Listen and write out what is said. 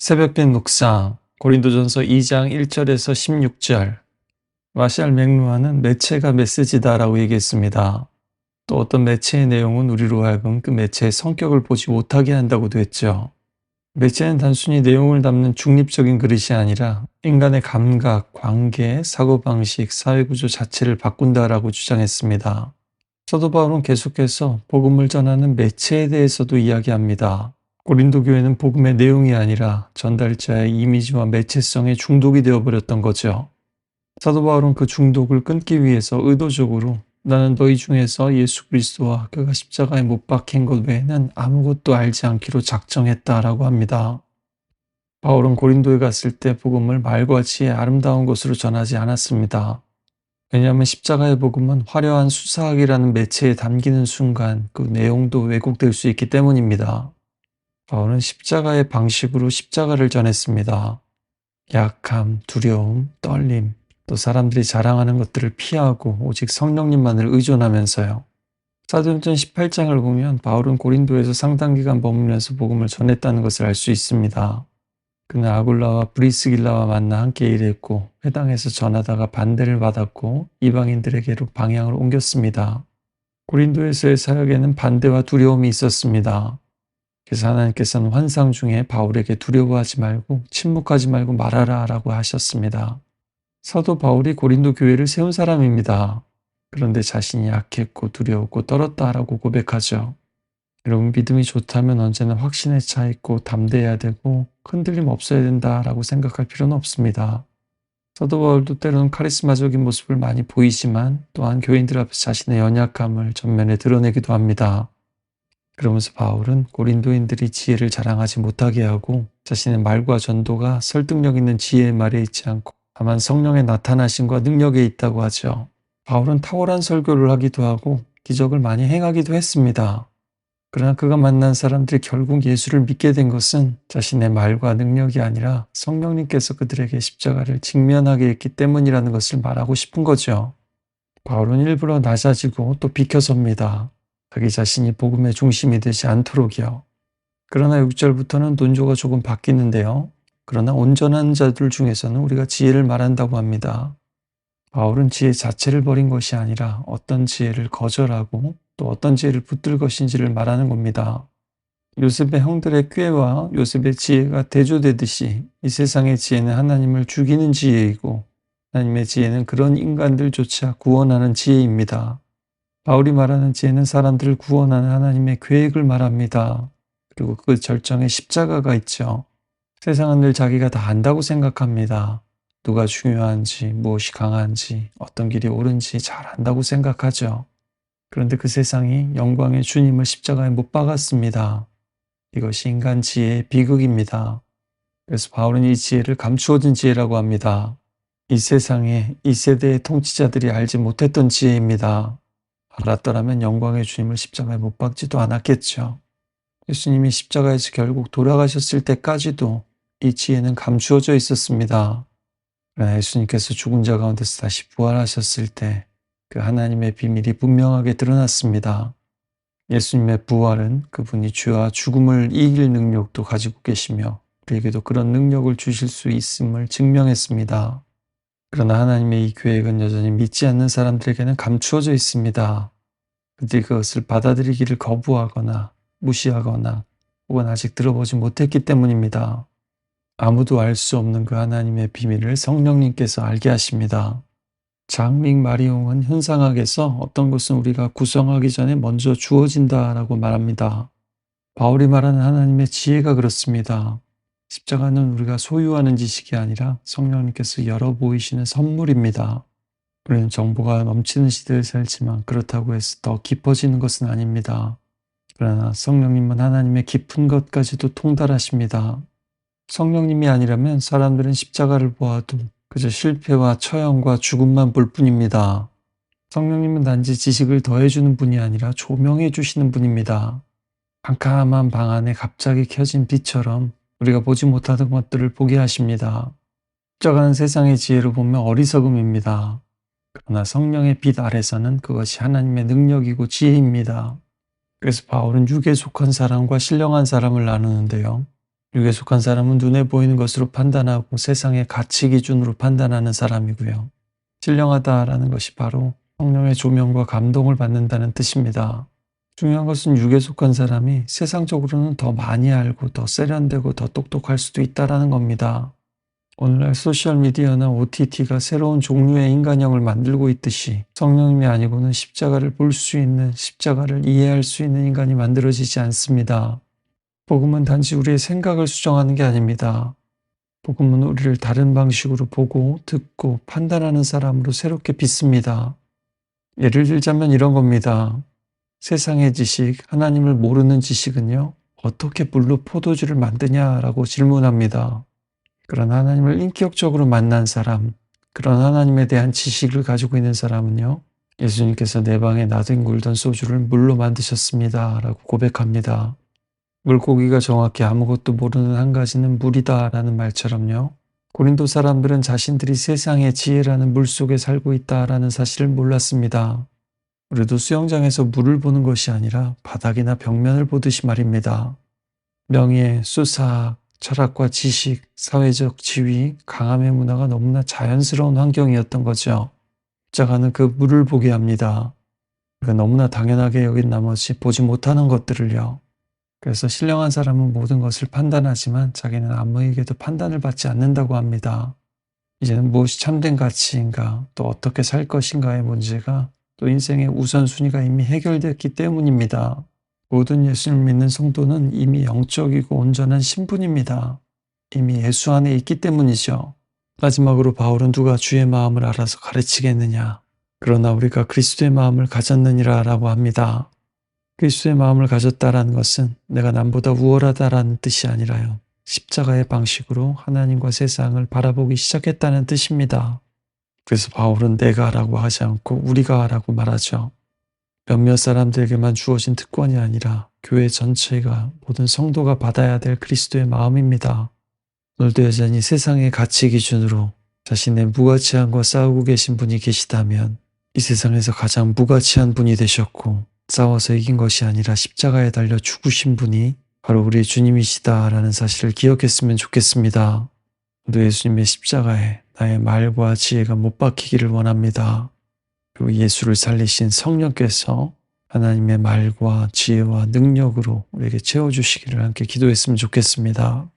새벽빛 묵상 고린도전서 2장 1절에서 16절. 마샬 맥루아는 매체가 메시지다라고 얘기했습니다. 또 어떤 매체의 내용은 우리로 하여금 그 매체의 성격을 보지 못하게 한다고도 했죠. 매체는 단순히 내용을 담는 중립적인 그릇이 아니라 인간의 감각, 관계, 사고방식, 사회구조 자체를 바꾼다라고 주장했습니다. 사도 바울은 계속해서 복음을 전하는 매체에 대해서도 이야기합니다. 고린도 교회는 복음의 내용이 아니라 전달자의 이미지와 매체성에 중독이 되어버렸던 거죠. 사도 바울은 그 중독을 끊기 위해서 의도적으로 나는 너희 중에서 예수 그리스도와 그가 십자가에 못 박힌 것 외에는 아무것도 알지 않기로 작정했다라고 합니다. 바울은 고린도에 갔을 때 복음을 말과 지혜 아름다운 것으로 전하지 않았습니다. 왜냐하면 십자가의 복음은 화려한 수사학이라는 매체에 담기는 순간 그 내용도 왜곡될 수 있기 때문입니다. 바울은 십자가의 방식으로 십자가를 전했습니다. 약함, 두려움, 떨림, 또 사람들이 자랑하는 것들을 피하고 오직 성령님만을 의존하면서요. 사도행전 18장을 보면 바울은 고린도에서 상당 기간 머물면서 복음을 전했다는 것을 알 수 있습니다. 그는 아굴라와 브리스길라와 만나 함께 일했고 회당에서 전하다가 반대를 받았고 이방인들에게로 방향을 옮겼습니다. 고린도에서의 사역에는 반대와 두려움이 있었습니다. 그래서 하나님께서는 환상 중에 바울에게 두려워하지 말고 침묵하지 말고 말하라 라고 하셨습니다. 사도 바울이 고린도 교회를 세운 사람입니다. 그런데 자신이 약했고 두려웠고 떨었다라고 고백하죠. 여러분, 믿음이 좋다면 언제나 확신에 차 있고 담대해야 되고 흔들림 없어야 된다라고 생각할 필요는 없습니다. 사도 바울도 때로는 카리스마적인 모습을 많이 보이지만 또한 교인들 앞에서 자신의 연약함을 전면에 드러내기도 합니다. 그러면서 바울은 고린도인들이 지혜를 자랑하지 못하게 하고 자신의 말과 전도가 설득력 있는 지혜의 말에 있지 않고 다만 성령의 나타나심과 능력에 있다고 하죠. 바울은 탁월한 설교를 하기도 하고 기적을 많이 행하기도 했습니다. 그러나 그가 만난 사람들이 결국 예수를 믿게 된 것은 자신의 말과 능력이 아니라 성령님께서 그들에게 십자가를 직면하게 했기 때문이라는 것을 말하고 싶은 거죠. 바울은 일부러 낮아지고 또 비켜섭니다. 자기 자신이 복음의 중심이 되지 않도록이요. 그러나 6절부터는 논조가 조금 바뀌는데요. 그러나 온전한 자들 중에서는 우리가 지혜를 말한다고 합니다. 바울은 지혜 자체를 버린 것이 아니라 어떤 지혜를 거절하고 또 어떤 지혜를 붙들 것인지를 말하는 겁니다. 요셉의 형들의 꾀와 요셉의 지혜가 대조되듯이 이 세상의 지혜는 하나님을 죽이는 지혜이고 하나님의 지혜는 그런 인간들조차 구원하는 지혜입니다. 바울이 말하는 지혜는 사람들을 구원하는 하나님의 계획을 말합니다. 그리고 그 절정에 십자가가 있죠. 세상은 늘 자기가 다 안다고 생각합니다. 누가 중요한지, 무엇이 강한지, 어떤 길이 옳은지 잘 안다고 생각하죠. 그런데 그 세상이 영광의 주님을 십자가에 못 박았습니다. 이것이 인간 지혜의 비극입니다. 그래서 바울은 이 지혜를 감추어진 지혜라고 합니다. 이 세상에 이 세대의 통치자들이 알지 못했던 지혜입니다. 알았더라면 영광의 주님을 십자가에 못 박지도 않았겠죠. 예수님이 십자가에서 결국 돌아가셨을 때까지도 이 지혜는 감추어져 있었습니다. 그러나 예수님께서 죽은 자 가운데서 다시 부활하셨을 때 그 하나님의 비밀이 분명하게 드러났습니다. 예수님의 부활은 그분이 죄와 죽음을 이길 능력도 가지고 계시며 우리에게도 그런 능력을 주실 수 있음을 증명했습니다. 그러나 하나님의 이 계획은 여전히 믿지 않는 사람들에게는 감추어져 있습니다. 그들이 그것을 받아들이기를 거부하거나 무시하거나 혹은 아직 들어보지 못했기 때문입니다. 아무도 알 수 없는 그 하나님의 비밀을 성령님께서 알게 하십니다. 장믹 마리옹은 현상학에서 어떤 것은 우리가 구성하기 전에 먼저 주어진다라고 말합니다. 바울이 말하는 하나님의 지혜가 그렇습니다. 십자가는 우리가 소유하는 지식이 아니라 성령님께서 열어 보이시는 선물입니다. 우리는 정보가 넘치는 시대를 살지만 그렇다고 해서 더 깊어지는 것은 아닙니다. 그러나 성령님은 하나님의 깊은 것까지도 통달하십니다. 성령님이 아니라면 사람들은 십자가를 보아도 그저 실패와 처형과 죽음만 볼 뿐입니다. 성령님은 단지 지식을 더해주는 분이 아니라 조명해 주시는 분입니다. 캄캄한 방 안에 갑자기 켜진 빛처럼 우리가 보지 못하던 것들을 보게 하십니다. 십자가는 세상의 지혜로 보면 어리석음입니다. 그러나 성령의 빛 아래서는 그것이 하나님의 능력이고 지혜입니다. 그래서 바울은 육에 속한 사람과 신령한 사람을 나누는데요. 육에 속한 사람은 눈에 보이는 것으로 판단하고 세상의 가치 기준으로 판단하는 사람이고요. 신령하다라는 것이 바로 성령의 조명과 감동을 받는다는 뜻입니다. 중요한 것은 육에 속한 사람이 세상적으로는 더 많이 알고 더 세련되고 더 똑똑할 수도 있다는 겁니다. 오늘날 소셜미디어나 OTT가 새로운 종류의 인간형을 만들고 있듯이 성령님이 아니고는 십자가를 볼 수 있는, 십자가를 이해할 수 있는 인간이 만들어지지 않습니다. 복음은 단지 우리의 생각을 수정하는 게 아닙니다. 복음은 우리를 다른 방식으로 보고 듣고 판단하는 사람으로 새롭게 빚습니다. 예를 들자면 이런 겁니다. 세상의 지식, 하나님을 모르는 지식은요, 어떻게 물로 포도주를 만드냐라고 질문합니다. 그런 하나님을 인격적으로 만난 사람, 그런 하나님에 대한 지식을 가지고 있는 사람은요, 예수님께서 내 방에 나도 굴던 소주를 물로 만드셨습니다 라고 고백합니다. 물고기가 정확히 아무것도 모르는 한 가지는 물이다 라는 말처럼요, 고린도 사람들은 자신들이 세상의 지혜라는 물속에 살고 있다라는 사실을 몰랐습니다. 우리도 수영장에서 물을 보는 것이 아니라 바닥이나 벽면을 보듯이 말입니다. 명예, 수사학, 철학과 지식, 사회적 지위, 강함의 문화가 너무나 자연스러운 환경이었던 거죠. 십자가는 그 물을 보게 합니다. 우리가 너무나 당연하게 여긴 나머지 보지 못하는 것들을요. 그래서 신령한 사람은 모든 것을 판단하지만 자기는 아무에게도 판단을 받지 않는다고 합니다. 이제는 무엇이 참된 가치인가, 또 어떻게 살 것인가의 문제가, 또 인생의 우선순위가 이미 해결됐기 때문입니다. 모든 예수를 믿는 성도는 이미 영적이고 온전한 신분입니다. 이미 예수 안에 있기 때문이죠. 마지막으로 바울은 누가 주의 마음을 알아서 가르치겠느냐. 그러나 우리가 그리스도의 마음을 가졌느니라 라고 합니다. 그리스도의 마음을 가졌다라는 것은 내가 남보다 우월하다라는 뜻이 아니라요, 십자가의 방식으로 하나님과 세상을 바라보기 시작했다는 뜻입니다. 그래서 바울은 내가 라고 하지 않고 우리가 라고 말하죠. 몇몇 사람들에게만 주어진 특권이 아니라 교회 전체가, 모든 성도가 받아야 될 그리스도의 마음입니다. 오늘도 여전히 세상의 가치 기준으로 자신의 무가치함과 싸우고 계신 분이 계시다면 이 세상에서 가장 무가치한 분이 되셨고 싸워서 이긴 것이 아니라 십자가에 달려 죽으신 분이 바로 우리 주님이시다라는 사실을 기억했으면 좋겠습니다. 또 예수님의 십자가에 나의 말과 지혜가 못 박히기를 원합니다. 그리고 예수를 살리신 성령께서 하나님의 말과 지혜와 능력으로 우리에게 채워주시기를 함께 기도했으면 좋겠습니다.